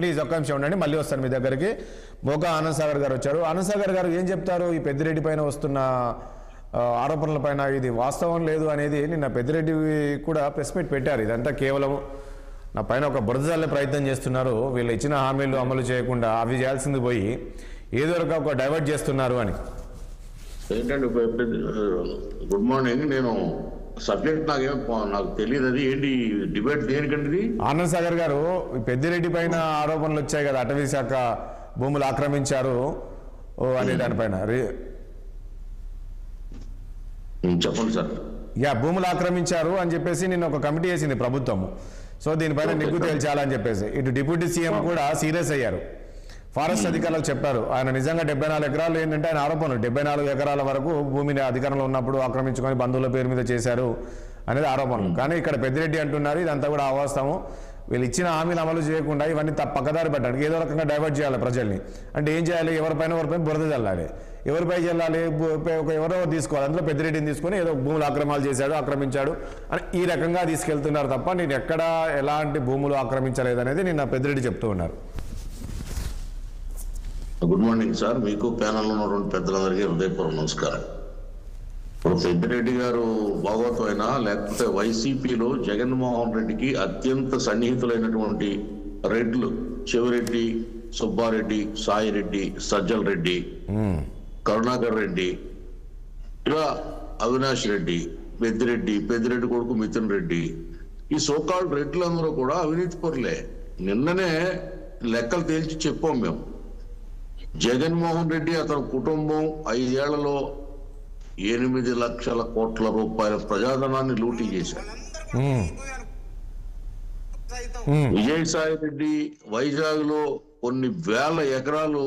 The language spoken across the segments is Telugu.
ప్లీజ్ ఒక్క నిమిషం ఉండండి, మళ్ళీ వస్తాను మీ దగ్గరికి. మోకా ఆనంద్ సాగర్ గారు వచ్చారు. ఆనంద్ సాగర్ గారు ఏం చెప్తారు ఈ పెద్దిరెడ్డి పైన వస్తున్న ఆరోపణల పైన? ఇది వాస్తవం లేదు అనేది నిన్న పెద్దిరెడ్డి కూడా ప్రెస్ మీట్ పెట్టారు. ఇదంతా కేవలం నా పైన ఒక బురద జల్లే ప్రయత్నం చేస్తున్నారు, వీళ్ళు ఇచ్చిన హామీలు అమలు చేయకుండా అవి చేయాల్సింది పోయి ఏదో ఒక డైవర్ట్ చేస్తున్నారు అని. ఏంటండి గుడ్ మార్నింగ్, నేను సబ్జెక్ట్ నాకు తెలియదు, అది ఏంటి డిబేట్ దేనికండి? ఆనంద్ సాగర్ గారు పెద్దిరెడ్డి పైన ఆరోపణలు వచ్చాయి కదా, అటవీ శాఖ భూములు ఆక్రమించారు అనే దానిపైన. చెప్పండి సార్. భూములు ఆక్రమించారు అని చెప్పేసి నిన్న ఒక కమిటీ వేసింది ప్రభుత్వము. సో దీనిపైన నిగ్గు తేల్చాలని చెప్పేసి ఇటు డిప్యూటీ సీఎం కూడా సీరియస్ అయ్యారు. ఫారెస్ట్ అధికారులు చెప్పారు ఆయన నిజంగా 74 ఎకరాలు ఏంటంటే ఆయన ఆరోపణలు 74 ఎకరాల వరకు భూమిని అధికారంలో ఉన్నప్పుడు ఆక్రమించుకొని బంధువుల పేరు మీద చేశారు అనేది ఆరోపణలు. కానీ ఇక్కడ పెద్దిరెడ్డి అంటున్నారు ఇదంతా కూడా అవాస్తవం, వీళ్ళు ఇచ్చిన హామీలు అమలు చేయకుండా ఇవన్నీ పక్కదారి పెట్టడానికి ఏదో రకంగా డైవర్ట్ చేయాలి ప్రజల్ని. అంటే ఏం చేయాలి? ఎవరిపైన బురద చల్లాలి, ఎవరిపై చల్లాలి? ఎవరో తీసుకోవాలి, అందులో పెద్దిరెడ్డిని తీసుకొని ఏదో భూములు ఆక్రమించాడు అని ఈ రకంగా తీసుకెళ్తున్నారు తప్ప నేను ఎక్కడా ఎలాంటి భూములు ఆక్రమించలేదనేది నిన్న పెద్దిరెడ్డి చెప్తూ ఉన్నారు. గుడ్ మార్నింగ్ సార్, మీకు ప్యానల్లో ఉన్నటువంటి పెద్దలందరికీ హృదయపూర్వక నమస్కారం. ఇప్పుడు పెద్దిరెడ్డి గారు భాగవతం అయినా లేకపోతే వైసీపీలో జగన్మోహన్ రెడ్డికి అత్యంత సన్నిహితులైనటువంటి రెడ్లు చెవిరెడ్డి, సుబ్బారెడ్డి, సాయిరెడ్డి, సజ్జల రెడ్డి, కరుణాకర్ రెడ్డి, ఇలా అవినాష్ రెడ్డి, పెద్దిరెడ్డి కొడుకు మిథున్ రెడ్డి, ఈ సోకాల్డ్ రెడ్లందరూ కూడా అవినీతి పరులే. నిన్ననే లెక్కలు తేల్చి చెప్పాం మేము. జగన్మోహన్ రెడ్డి అతని కుటుంబం 5 ఏళ్లలో 8 లక్షల కోట్ల రూపాయల ప్రజాధనాన్ని లూటీ చేశారు. విజయసాయి రెడ్డి వైజాగ్ లో కొన్ని వేల ఎకరాలు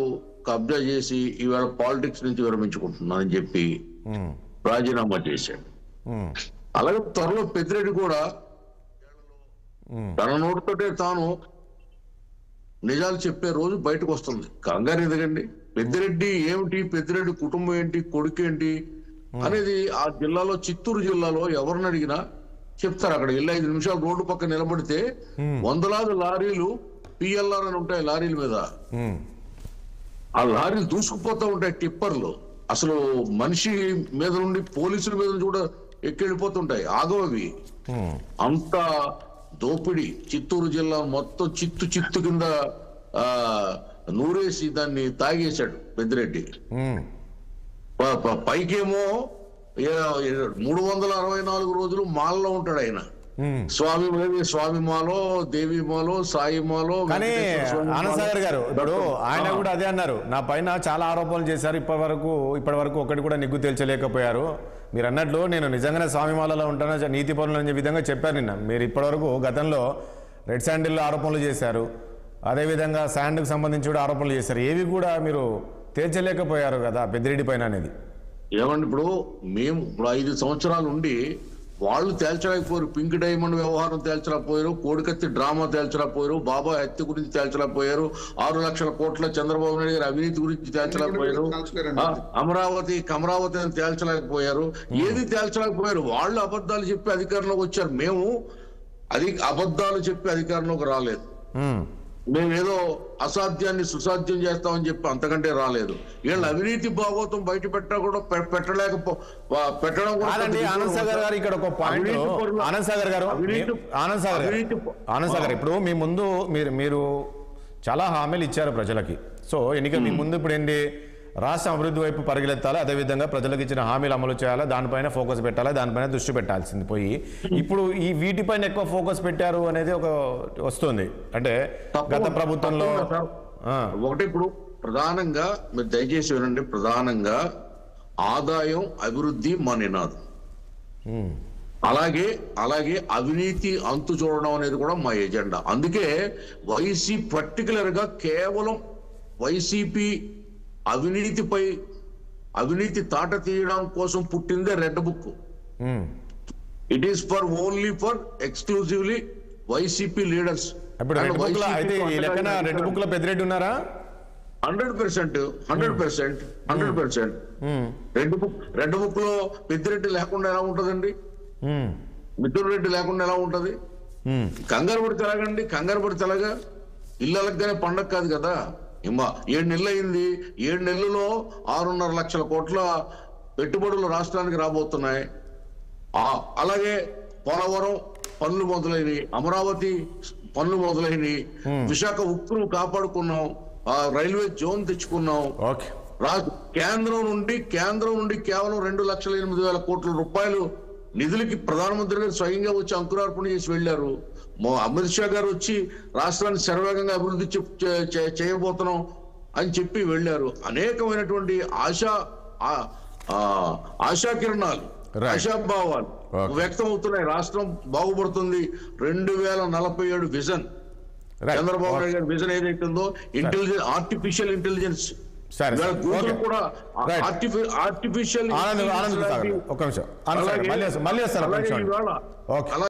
కబ్జా చేసి ఈవేళ పాలిటిక్స్ నుంచి విరమించుకుంటున్నానని చెప్పి రాజీనామా చేశాడు. అలాగే త్వరలో పెద్దిరెడ్డి కూడా తన నోటితోటే తాను నిజాలు చెప్పే రోజు బయటకు వస్తుంది. కంగారు ఎందుకండి? పెద్దిరెడ్డి ఏమిటి, పెద్దిరెడ్డి కుటుంబం ఏంటి, కొడుకు ఏంటి అనేది ఆ జిల్లాలో, చిత్తూరు జిల్లాలో ఎవరిని అడిగినా చెప్తారు. అక్కడ వెళ్ళి 5 నిమిషాలు రోడ్డు పక్క నిలబడితే వందలాది లారీలు పిఎల్ఆర్ అని ఉంటాయి లారీల మీద, ఆ లారీలు దూసుకుపోతూ ఉంటాయి టిప్పర్లు. అసలు మనిషి మీద నుండి పోలీసుల మీద కూడా ఎక్కెళ్ళిపోతుంటాయి, ఆగవవి. అంత దోపిడి చిత్తూరు జిల్లా మొత్తం చిత్తు కింద నూరేసి దాన్ని తాగేశాడు పెద్దిరెడ్డి. పైకేమో 364 రోజులు మాలలో ఉంటాడు ఆయన. స్వామి మాలో, దేవి మాలో, సాయి మాలో. కానీ ఆనంద్ సాగర్ గారు ఇప్పుడు ఆయన కూడా అదే అన్నారు, నా పైన చాలా ఆరోపణలు చేశారు, ఇప్పటి వరకు ఒకటి కూడా నిగ్గు తేల్చలేకపోయారు. మీరు అన్నట్లు నేను నిజంగానే స్వామి మాలలో ఉంటాను, నీతి పనులు అనే విధంగా చెప్పారు నిన్న. మీరు ఇప్పటివరకు గతంలో రెడ్ శాండిల్లో ఆరోపణలు చేశారు, అదేవిధంగా శాండ్కి సంబంధించి కూడా ఆరోపణలు చేశారు, ఏవి కూడా మీరు తేల్చలేకపోయారు కదా పెద్దిరెడ్డి పైన అనేది. ఏమండి ఇప్పుడు మేము 5 సంవత్సరాలు ఉండి వాళ్ళు తేల్చలేకపోయారు. పింక్ డైమండ్ వ్యవహారం తేల్చలేకపోయారు, కోడికత్తి డ్రామా తేల్చలేకపోయారు, బాబా హత్య గురించి తేల్చలేకపోయారు, 6 లక్షల కోట్ల చంద్రబాబు నాయుడు గారి అవినీతి గురించి తేల్చలేకపోయారు, అమరావతి అని తేల్చలేకపోయారు, ఏది తేల్చలేకపోయారు. వాళ్ళు అబద్ధాలు చెప్పి అధికారంలోకి వచ్చారు. మేము అబద్ధాలు చెప్పి అధికారంలోకి రాలేదు. మేమేదో అసాధ్యాన్ని సుసాధ్యం చేస్తామని చెప్పి అంతకంటే రాలేదు. వీళ్ళు అవినీతి భాగవతం బయట పెట్టడం కూడా ఆనంద్ సాగర్ గారు ఇక్కడ ఒక పాయింట్. ఆనంద్ సాగర్ ఇప్పుడు మీ ముందు మీరు చాలా హామీలు ఇచ్చారు ప్రజలకి. సో ఎన్నికల మీ ముందు ఇప్పుడు ఏంటి, రాష్ట్ర అభివృద్ధి వైపు పరిగెత్తాలి, అదేవిధంగా ప్రజలకు ఇచ్చిన హామీలు అమలు చేయాలి, దానిపైన ఫోకస్ పెట్టాలి, దానిపైన దృష్టి పెట్టాల్సింది పోయి ఇప్పుడు ఈ వీటిపైన ఎక్కువ ఫోకస్ పెట్టారు అనేది ఒక వస్తుంది. అంటే గత ప్రభుత్వంలో ఒకటి ఇప్పుడు ప్రధానంగా మీరు దయచేసి వినండి, ప్రధానంగా ఆదాయం అభివృద్ధి మా నినాదం. అలాగే అవినీతి అంతు చూడడం అనేది కూడా మా ఎజెండా. అందుకే పర్టికులర్ గా కేవలం వైసీపీ అవినీతి తాట తీయడం కోసం పుట్టిందే red book. It is only for exclusively YCP leaders. Red book లో పెద్దిరెడ్డి ఉన్నారా? 100%. రెడ్ బుక్ లో పెద్దిరెడ్డి లేకుండా ఎలా ఉంటదండి? మిథున్ రెడ్డి లేకుండా ఎలా ఉంటది? కంగారు పడితే ఎలాగండి? కంగారు పడితే ఎలాగా? ఇల్లు అలగ్గానే పండగ కాదు కదా. 7 నెలలు అయింది. 7 నెలల్లో 6.5 లక్షల కోట్ల పెట్టుబడులు రాష్ట్రానికి రాబోతున్నాయి. అలాగే పోలవరం పనులు మొదలైనవి, అమరావతి పనులు మొదలైనవి, విశాఖ ఉక్కును కాపాడుకున్నాం, రైల్వే జోన్ తెచ్చుకున్నాం. కేంద్రం నుండి కేవలం 2,08,000 కోట్ల రూపాయలు నిధులకి ప్రధానమంత్రి గారు స్వయంగా వచ్చి అంకురార్పణ చేసి వెళ్లారు. అమిత్ షా గారు వచ్చి రాష్ట్రాన్ని శరవేగంగా అభివృద్ధి చేయబోతున్నాం అని చెప్పి వెళ్లారు. అనేకమైనటువంటి ఆశాకిరణాలు, ఆశాభావాలు వ్యక్తం అవుతున్నాయి. రాష్ట్రం బాగుపడుతుంది. 2047 విజన్, చంద్రబాబు నాయుడు గారి విజన్ ఏదైతే ఉందో, ఆర్టిఫిషియల్ ఇంటెలిజెన్స్ కూడా ఆర్టిఫిషియల్